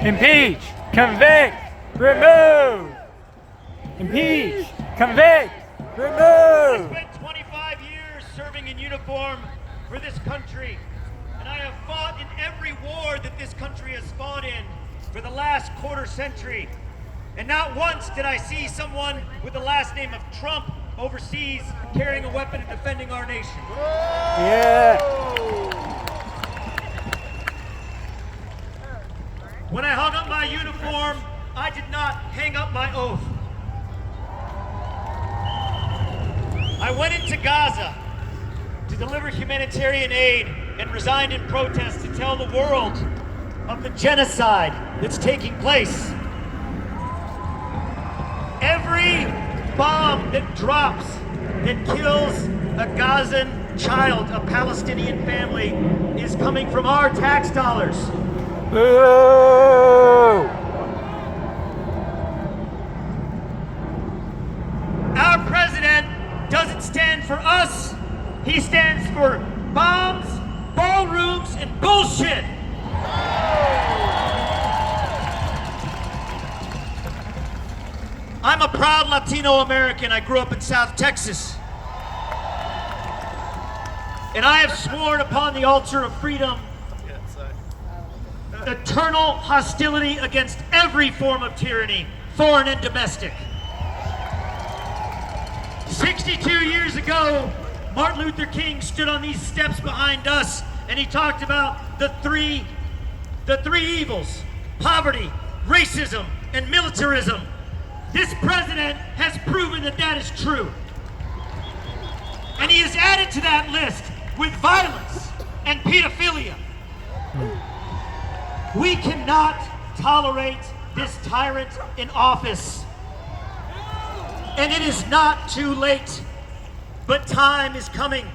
Impeach, convict, remove. Impeach, convict, I remove. spent 25 years serving in uniform for this country, and I have fought in every war that this country has fought in for the last quarter century. And not once did I see someone with the last name of Trump overseas carrying a weapon and defending our nation. Yeah. When I hung up my uniform, I did not hang up my oath. I went into Gaza to deliver humanitarian aid and resigned in protest to tell the world of the genocide that's taking place. Every bomb that drops that kills a Gazan child, a Palestinian family, is coming from our tax dollars. Boo! Our president doesn't stand for us. He stands for bombs, ballrooms, and bullshit. I'm a proud Latino American. I grew up in South Texas. And I have sworn upon the altar of freedom eternal hostility against every form of tyranny, foreign and domestic. 62 years ago, Martin Luther King stood on these steps behind us and he talked about the three evils: poverty, racism, and militarism. This president has proven that that is true. And he has added to that list with violence and pedophilia. We cannot tolerate this tyrant in office. And it is not too late, but time is coming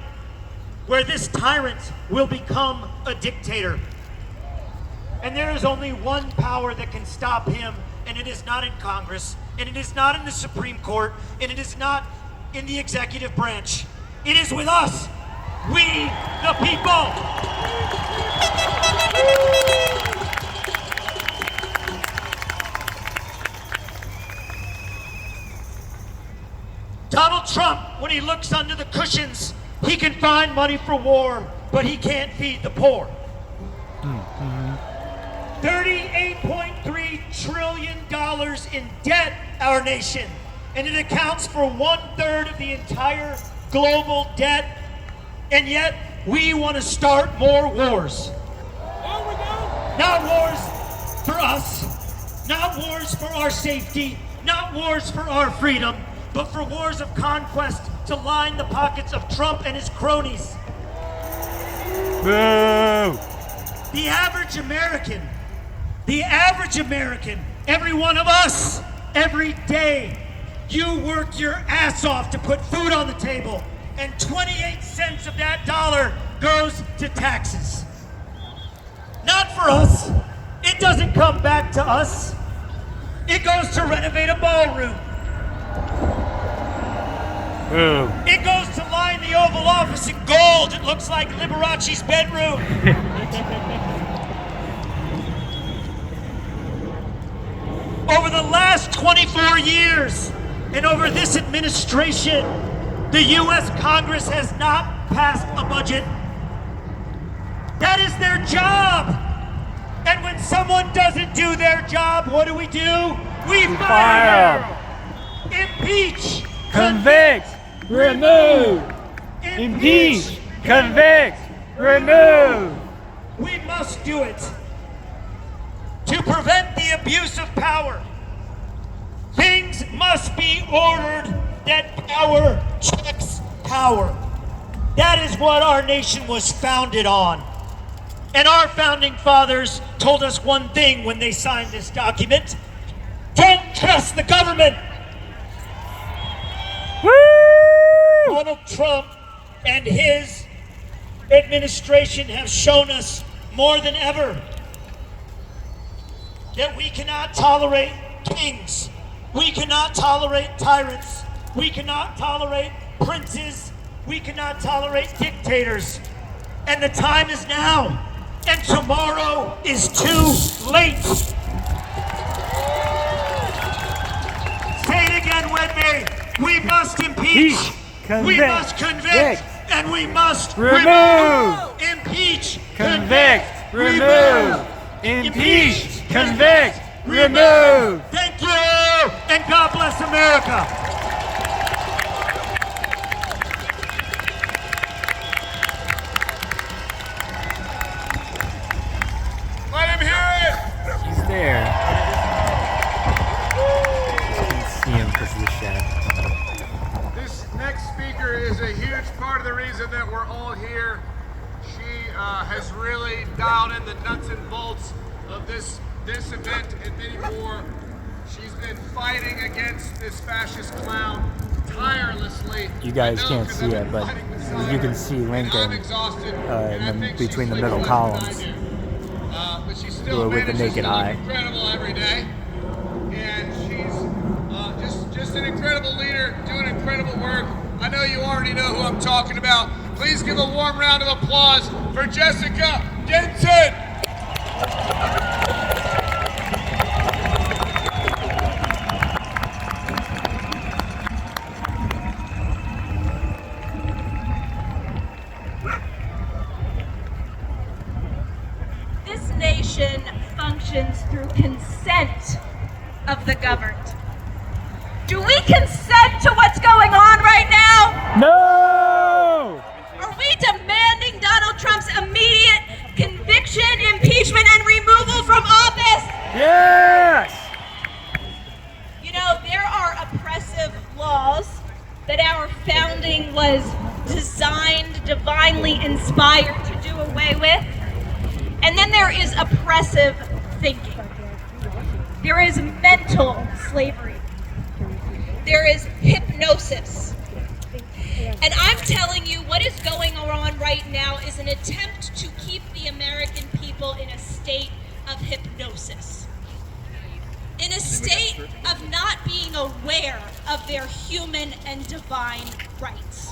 where this tyrant will become a dictator. And there is only one power that can stop him, and it is not in Congress, and it is not in the Supreme Court, and it is not in the executive branch. It is with us, we the people. Donald Trump, when he looks under the cushions, he can find money for war, but he can't feed the poor. $38.3 trillion in debt, our nation, and it accounts for 1/3 of the entire global debt, and yet we want to start more wars. Not wars for us, not wars for our safety, not wars for our freedom, but for wars of conquest to line the pockets of Trump and his cronies. Boo! The average American, every one of us, every day, you work your ass off to put food on the table, and 28 cents of that dollar goes to taxes. Not for us. It doesn't come back to us. It goes to renovate a ballroom. Boo! It goes to line the Oval Office in gold. It looks like Liberace's bedroom. Over the last 24 years, and over this administration, the U.S. Congress has not passed a budget. That is their job. And when someone doesn't do their job, what do? We fire them. Impeach. Convict, remove. Impeach, convict, remove. We must do it. To prevent the abuse of power, things must be ordered that power checks power. That is what our nation was founded on. And our founding fathers told us one thing when they signed this document: don't trust the government. Woo! Donald Trump and his administration have shown us more than ever that we cannot tolerate kings. We cannot tolerate tyrants. We cannot tolerate princes. We cannot tolerate dictators. And the time is now. And tomorrow is too late. impeach, we convict, must convict, and we must remove, impeach, convict, remove, impeach, convict, remove. Thank you, and God bless America. Let him hear it! He's there. You can see him because of the shadow. This next speaker is a huge part of the reason that we're all here. She has really dialed in the nuts and bolts of this event and many more. She's been fighting against this fascist clown tirelessly. You guys I know, can't 'cause see I've it, been but fighting beside you her, can see and Lincoln I'm exhausted, and I think between the she's middle sleeping more than I columns. do. But she still With the manages naked to look eye. incredible every day, and she's just an incredible leader doing incredible work. I know you already know who I'm talking about. Please give a warm round of applause for Jessica Jensen. This nation functions through consent of the governed. Do we consent to what's going on right now? No! Are we demanding Donald Trump's immediate conviction, impeachment, and removal from office? Yes! You know, there are oppressive laws that our founding was designed, divinely inspired to do away with. And then there is oppressive thinking. There is mental slavery. There is hypnosis. And I'm telling you, what is going on right now is an attempt to keep the American people in a state of hypnosis. In a state of not being aware of their human and divine rights.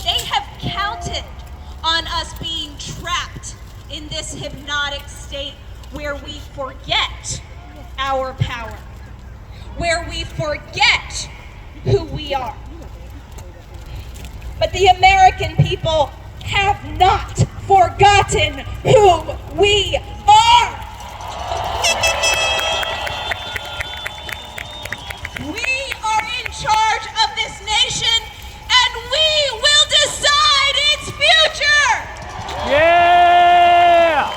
They have counted on us being trapped in this hypnotic state where we forget our power, where we forget who we are. But the American people have not forgotten who we are. We are in charge of this nation, and we will decide its future. Yeah!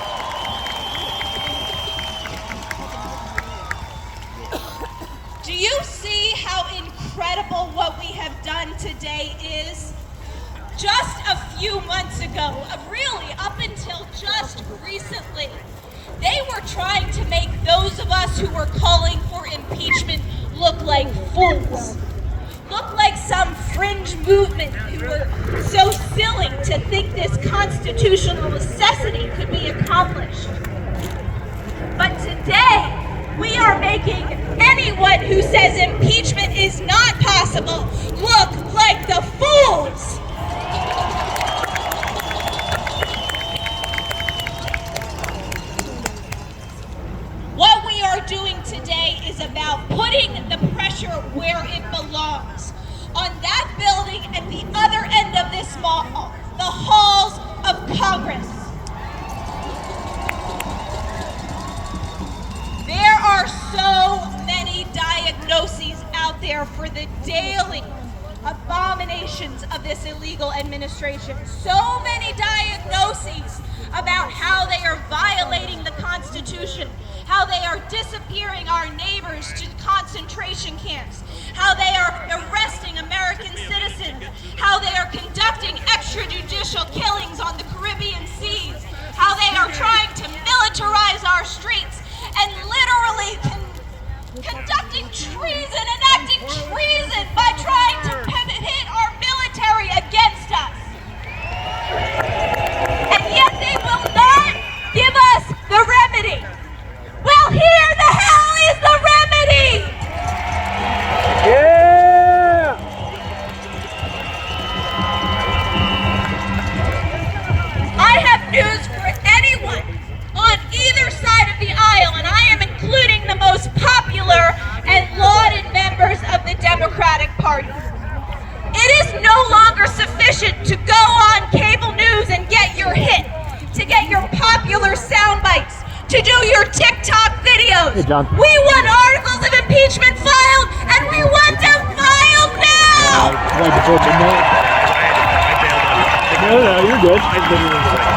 Do you see how incredible what we have done today is? Just a few months ago, really up until just recently, they were trying to make those of us who were calling for impeachment look like fools. Look like some fringe movement who were so silly to think this constitutional necessity could be accomplished. But today, we are making anyone who says impeachment is not possible look like the fools. What we are doing today is about putting the pressure where it belongs. On that building at the other end of this mall, the halls of Congress. There are so many diagnoses out there for the daily abominations of this illegal administration. So many diagnoses about how they are violating the Constitution, how they are disappearing our neighbors to concentration camps, how they are arresting American citizens, how they are conducting extrajudicial killings on the Caribbean seas, how they are trying to militarize our streets and literally conducting treason, enacting treason by trying to pit our military against us. And yet they will not give us the remedy. Well, here the hell is the remedy! Yeah! I have news for anyone on either side of the aisle, and I am including the most popular and lauded your TikTok videos. Hey, John. We want articles of impeachment filed, and we want them filed now! Right before midnight. No, you're good. I literally was like,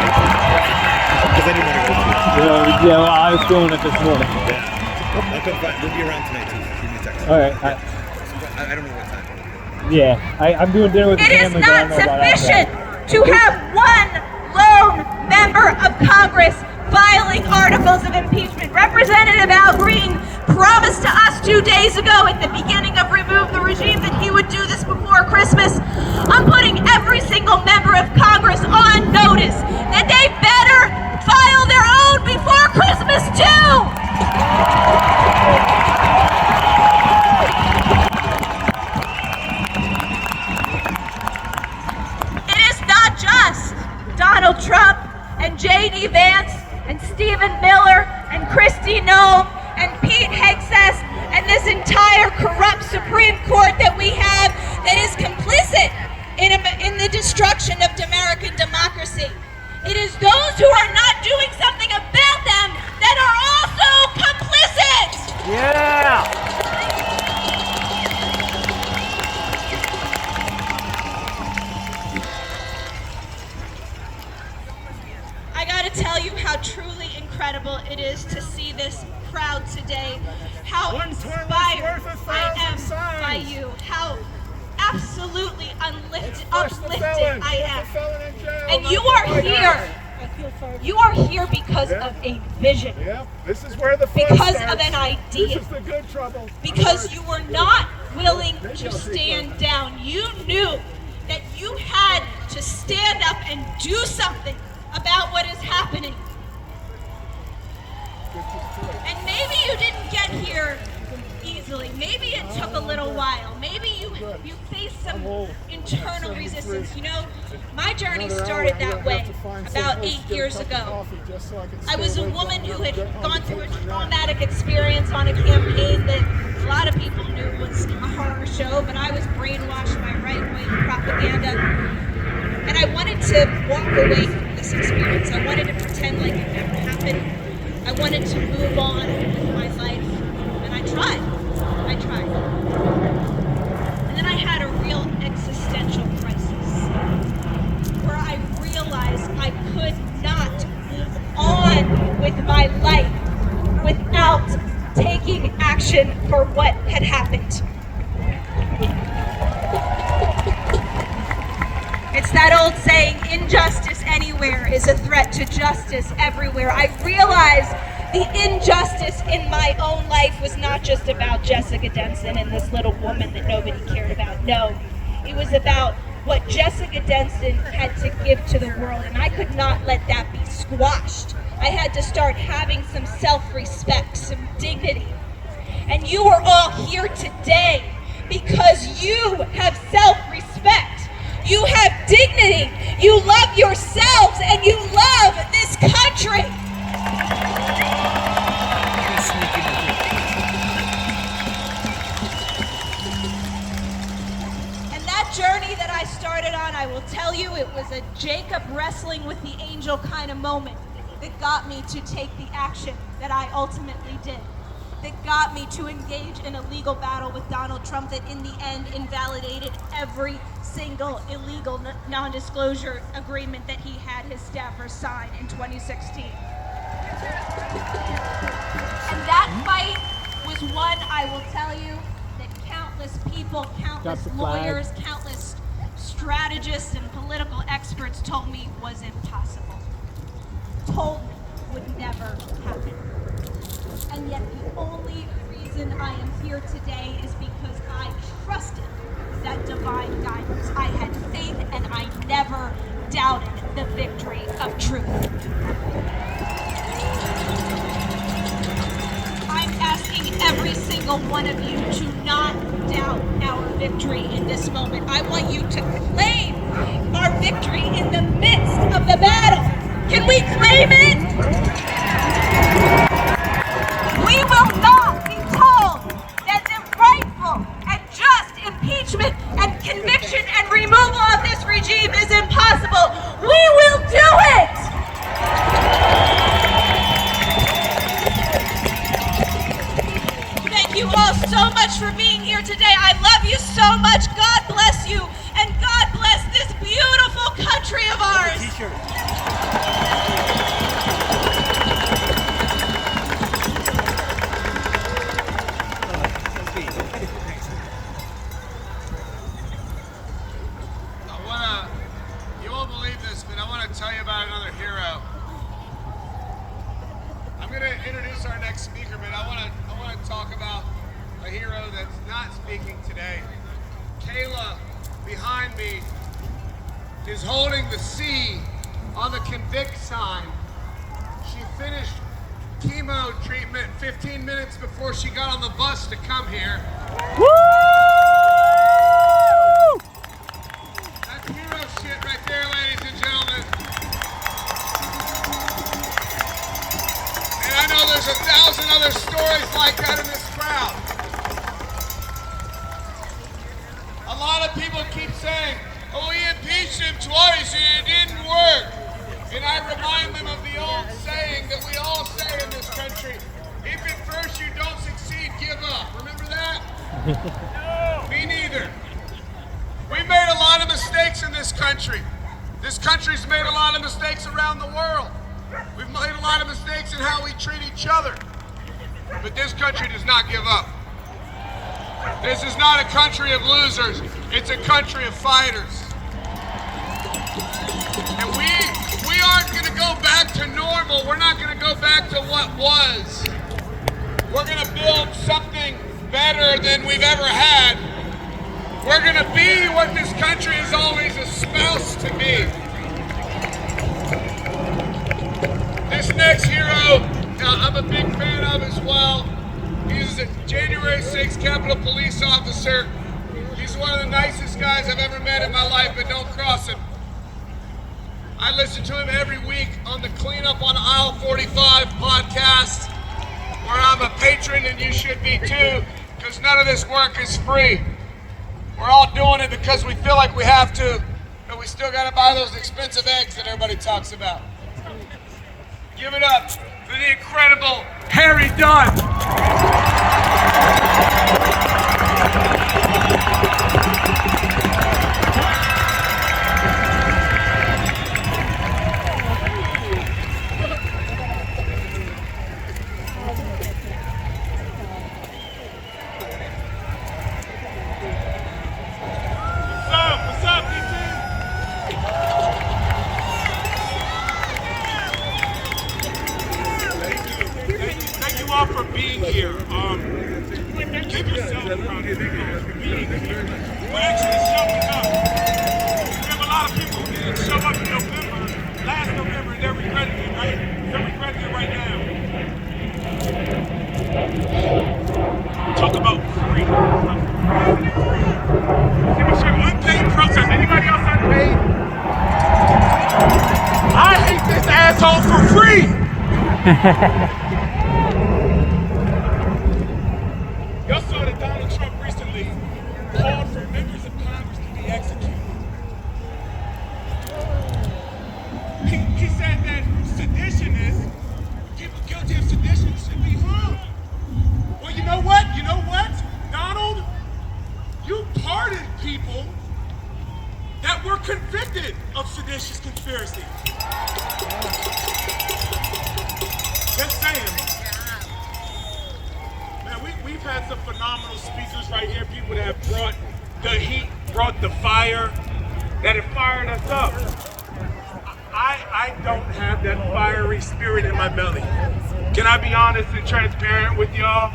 because I didn't want to go through it. Yeah, well, I was feeling it this morning. Yeah. I'll come find. We'll be around tonight too. Give me a text. All right. I don't know what time. Yeah, I'm doing dinner with the It is family. but I not don't know about sufficient that. to have one lone member of Congress filing articles of impeachment. Representative Al Green promised to us 2 days ago at the beginning of Remove the Regime that he would do this before Christmas. I'm putting every single member of Congress on notice that they better file their own before Christmas too! It is not just Donald Trump and J.D. Vance and Stephen Miller and Kristi Noem and Pete Hegseth and this entire corrupt Supreme Court that we have that is complicit in the destruction of American democracy. It is those who are not doing something about them that are also complicit! Yeah. I gotta tell you how truly incredible it is to see this crowd today, how inspired I am by you, how absolutely uplifted I am. And you are here. You are here because of a vision. Yeah, this is where the fun Because starts. of an idea. This is the good trouble. Because you were not willing to stand down. You knew that you had to stand up and do something about what is happening. And maybe you didn't get here easily. Maybe it took a little while. Maybe you faced some internal resistance. You know, my journey started that way about 8 years ago. I was a woman who had gone through a traumatic experience on a campaign that a lot of people knew was a horror show, but I was brainwashed by right-wing propaganda. And I wanted to walk away from this experience. I wanted to pretend like it never happened. I wanted to move on with my life. And I tried. And then I had a real existential crisis where I realized I could not move on with my life without taking action for what had happened. It's that old saying, injustice anywhere is a threat to justice everywhere. I realized the injustice in my own life was not just about Jessica Denson and this little woman that nobody cared about. No, it was about what Jessica Denson had to give to the world, and I could not let that be squashed. I had to start having some self-respect, some dignity. And you are all here today because you have self-respect. You have dignity. You love yourselves and you love this country. And that journey that I started on, I will tell you, it was a Jacob wrestling with the angel kind of moment that got me to take the action that I ultimately did. That got me to engage in a legal battle with Donald Trump that in the end invalidated every single illegal non-disclosure agreement that he had his staffers sign in 2016. And that fight was one, I will tell you, that countless people, countless lawyers, countless strategists and political experts told me was impossible. Told me would never happen. And yet the only reason I am here today is because I trusted that divine guidance. I had faith and I never doubted the victory of truth. I'm asking every single one of you to not doubt our victory in this moment. I want you to claim our victory in the midst of the battle. Can we claim it? We will not be told that the rightful and just impeachment and conviction and removal of this regime is impossible. We will do it! so much for being here today. I love you so much. God bless you. And God bless this beautiful country of ours. You won't believe this, but I want to tell you about another hero. I'm going to introduce our next speaker, but I want to talk about a hero that's not speaking today. Kayla, behind me, is holding the C on the convict sign. She finished chemo treatment 15 minutes before she got on the bus to come here. Woo! That's hero shit right there, ladies and gentlemen. And I know there's 1,000 other stories like that in this crowd. A lot of people keep saying, oh, we impeached him twice and it didn't work. And I remind them of the old saying that we all say in this country, if at first you don't succeed, give up. Remember that? No. Me neither. We made a lot of mistakes in this country. This country's made a lot of mistakes around the world. We've made a lot of mistakes in how we treat each other. But this country does not give up. This is not a country of losers. It's a country of fighters. And we aren't going to go back to normal. We're not going to go back to what was. We're going to build something better than we've ever had. We're going to be what this country has always espoused to be. This next hero, I'm a big fan of as well. He's a January 6th Capitol Police officer. He's one of the nicest guys I've ever met in my life, but don't cross him. I listen to him every week on the Cleanup on Aisle 45 podcast, where I'm a patron and you should be too, because none of this work is free. We're all doing it because we feel like we have to, but we still got to buy those expensive eggs that everybody talks about. Give it up for the incredible Harry Dunn. For being here. Give yourself a round of applause for being here. We're actually showing up. We have a lot of people who didn't show up in November, last November, and they're regretting it, right? They're regretting it right now. Talk about free. Give me some unpaid protest. Anybody else unpaid? I hate this asshole for free. Y'all saw that Donald Trump recently called for members of Congress to be executed. He said that seditionists, people guilty of sedition, should be hung. Well, you know what? You know what, Donald? You pardoned people that were convicted of seditious conspiracy. Just saying. We've had some phenomenal speakers right here, people that have brought the heat, brought the fire, that have fired us up. I don't have that fiery spirit in my belly. Can I be honest and transparent with y'all?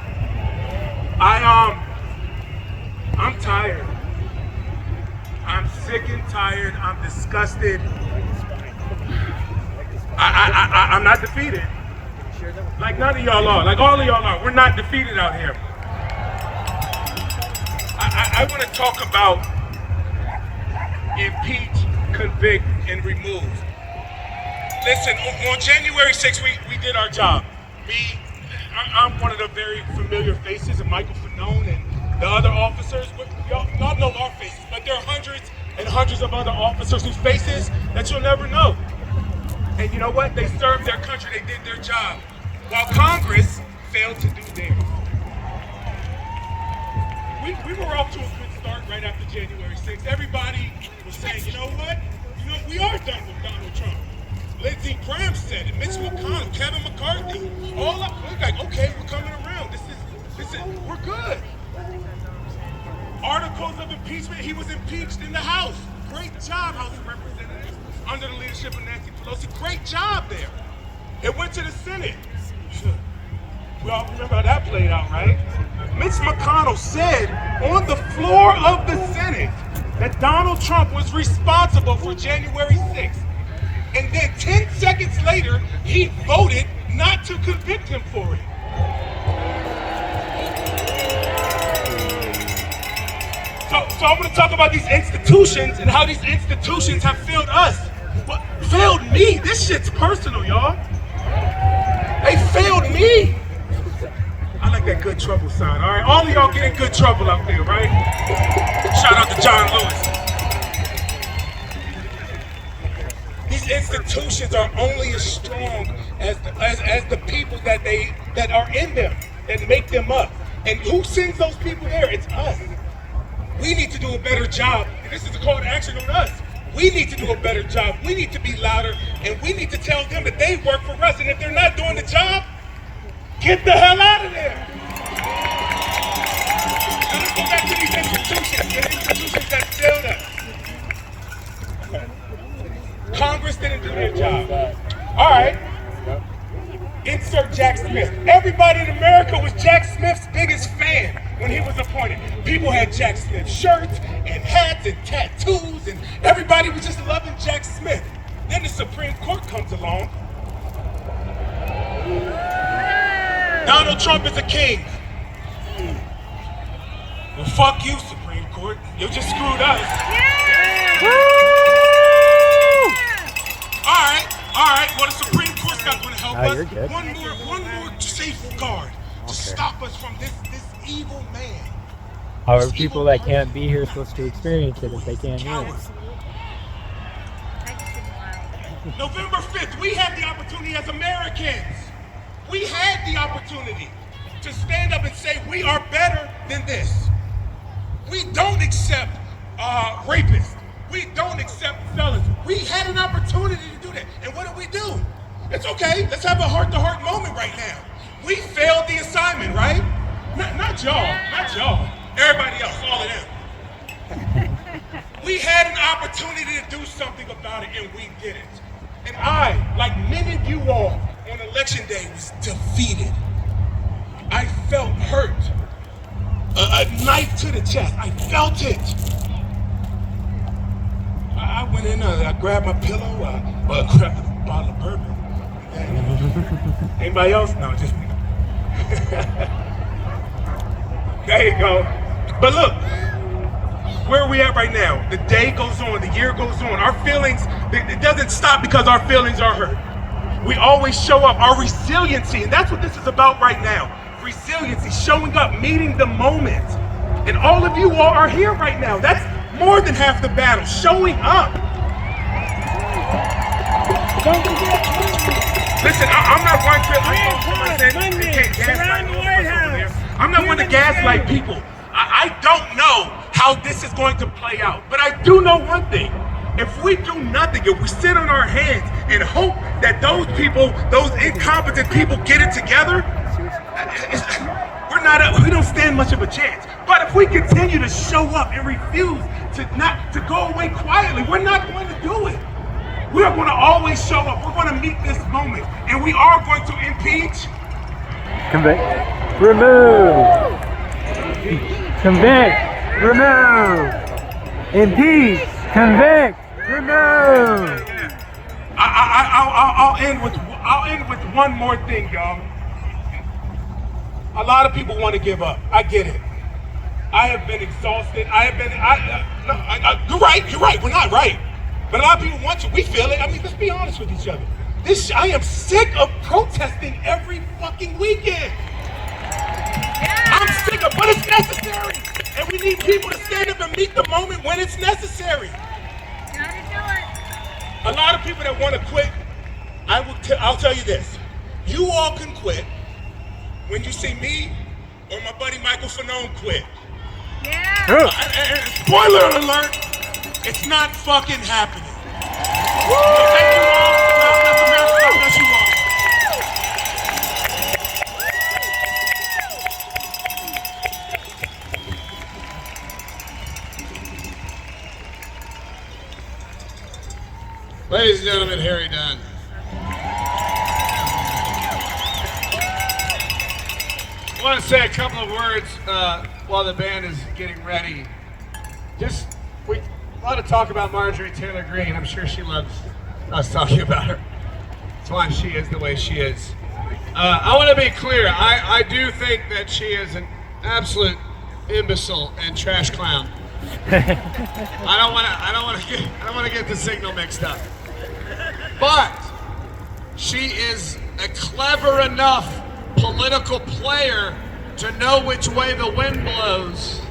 I'm tired. I'm sick and tired. I'm disgusted. I'm not defeated. Like none of y'all are. Like all of y'all are. We're not defeated out here. I want to talk about impeach, convict, and remove. Listen, on January 6th, we did our job. I'm one of the very familiar faces of Michael Fanone and the other officers. Y'all know our faces, but there are hundreds and hundreds of other officers whose faces that you'll never know. And you know what? They served their country. They did their job. While Congress failed to do theirs. impeachment, he was impeached in the House. Great job, House of Representatives, under the leadership of Nancy Pelosi. Great job there. It went to the Senate. We all remember how that played out, right? Mitch McConnell said on the floor of the Senate that Donald Trump was responsible for January 6th. And then 10 seconds later, he voted not to convict him for it. So I'm going to talk about these institutions and how these institutions have failed us. But failed me. This shit's personal, y'all. They failed me. I like that good trouble sign, all right? All of y'all get in good trouble out there, right? Shout out to John Lewis. These institutions are only as strong as the people that are in them, that make them up. And who sends those people there? It's us. We need to do a better job, and this is a call to action on us. We need to do a better job. We need to be louder, and we need to tell them that they work for us, and if they're not doing the job, get the hell out of there. Now let's go back to these institutions, the institutions that failed us. Congress didn't do their job. All right. Insert Jack Smith. Everybody in America was Jack Smith's biggest fan when he was appointed. People had Jack Smith shirts and hats and tattoos, and everybody was just loving Jack Smith. Then the Supreme Court comes along. Donald Trump is a king. Well, fuck you, Supreme Court. You just screwed us. All right. Well, the Supreme Court's not going to help us. You're good. One more safeguard to stop us from this evil man. How are people that can't be here supposed to experience it if they can't hear it? November 5th, we had the opportunity as Americans. We had the opportunity to stand up and say we are better than this. We don't accept rapists. We don't accept felons. We had an opportunity to do that. And what did we do? It's okay. Let's have a heart-to-heart moment right now. We failed the assignment, right? Not y'all. Everybody else, all of them. We had an opportunity to do something about it, and we didn't. And I, like many of you all, on election day was defeated. I felt hurt. A knife to the chest. I felt it. I went in, I grabbed my pillow, grabbed a bottle of bourbon. Anybody else? No, just me. There you go. But look, where are we at right now? The day goes on, the year goes on. Our feelings, it doesn't stop because our feelings are hurt. We always show up, our resiliency, and that's what this is about right now. Resiliency, showing up, meeting the moment. And all of you all are here right now. That's more than half the battle, showing up. Listen, I'm not one to I'm not one to gaslight people. I don't know how this is going to play out, but I do know one thing. If we do nothing, if we sit on our hands and hope that those people, those incompetent people get it together, we don't stand much of a chance. But if we continue to show up and refuse to go away quietly, we're not going to do it. We are going to always show up. We're going to meet this moment, and we are going to impeach, Convict, remove, convict, remove, impeach, convict, remove. I'll end with one more thing, y'all. A lot of people want to give up. I get it. I have been exhausted. You're right. We're not right. But a lot of people want to. We feel it. I mean, let's be honest with each other. I am sick of protesting every fucking weekend. I'm sick of, but it's necessary. And we need people to stand up and meet the moment when it's necessary. Gotta do it. A lot of people that want to quit, I'll tell you this. You all can quit when you see me or my buddy Michael Fanone quit. Yeah. And spoiler alert, it's not fucking happening. Thank you all. God bless America. God bless you all. ladies and gentlemen, Harry Dunn. I want to say a couple of words while the band is getting ready. We a lot of talk about Marjorie Taylor Greene. I'm sure she loves us talking about her. That's why she is the way she is. I want to be clear. I do think that she is an absolute imbecile and trash clown. I don't want to get the signal mixed up. But she is a clever enough political player to know which way the wind blows.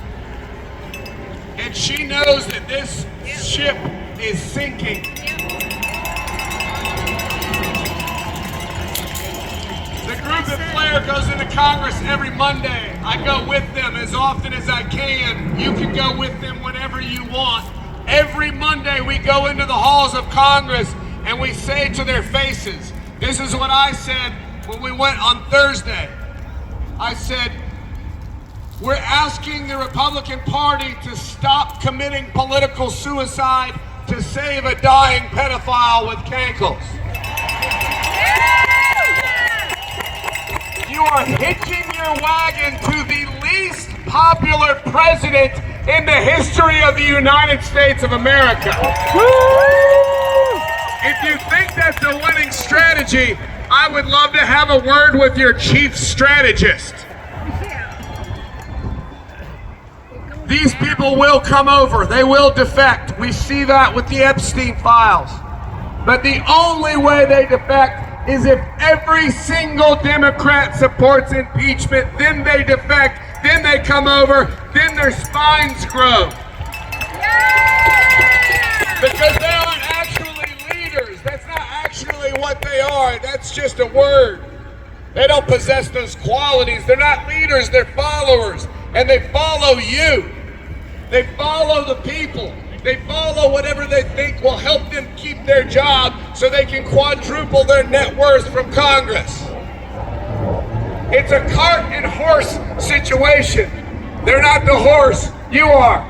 And she knows that this ship is sinking. The group at Flair goes into Congress every Monday. I go with them as often as I can. You can go with them whenever you want. Every Monday we go into the halls of Congress and we say to their faces, this is what I said when we went on Thursday. I said, we're asking the Republican Party to stop committing political suicide to save a dying pedophile with cankles. You are hitching your wagon to the least popular president in the history of the United States of America. If you think that's a winning strategy, I would love to have a word with your chief strategist. These people will come over. They will defect. We see that with the Epstein files. But the only way they defect is if every single Democrat supports impeachment, then they defect, then they come over, then their spines grow. Because they aren't actually leaders. That's not actually what they are. That's just a word. They don't possess those qualities. They're not leaders, they're followers. And they follow you. They follow the people. They follow whatever they think will help them keep their job so they can quadruple their net worth from Congress. It's a cart and horse situation. They're not the horse, you are.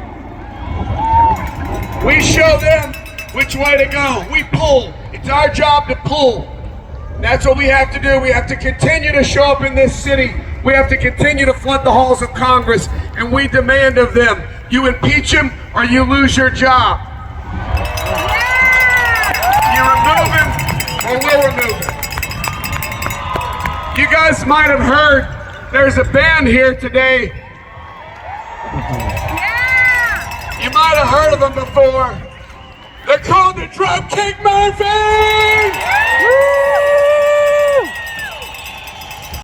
We show them which way to go. We pull. It's our job to pull. That's what we have to do. We have to continue to show up in this city. We have to continue to flood the halls of Congress, and we demand of them, you impeach him or you lose your job. You remove him or we'll remove him. You guys might have heard there's a band here today. You might have heard of them before. They're called the Dropkick Murphys!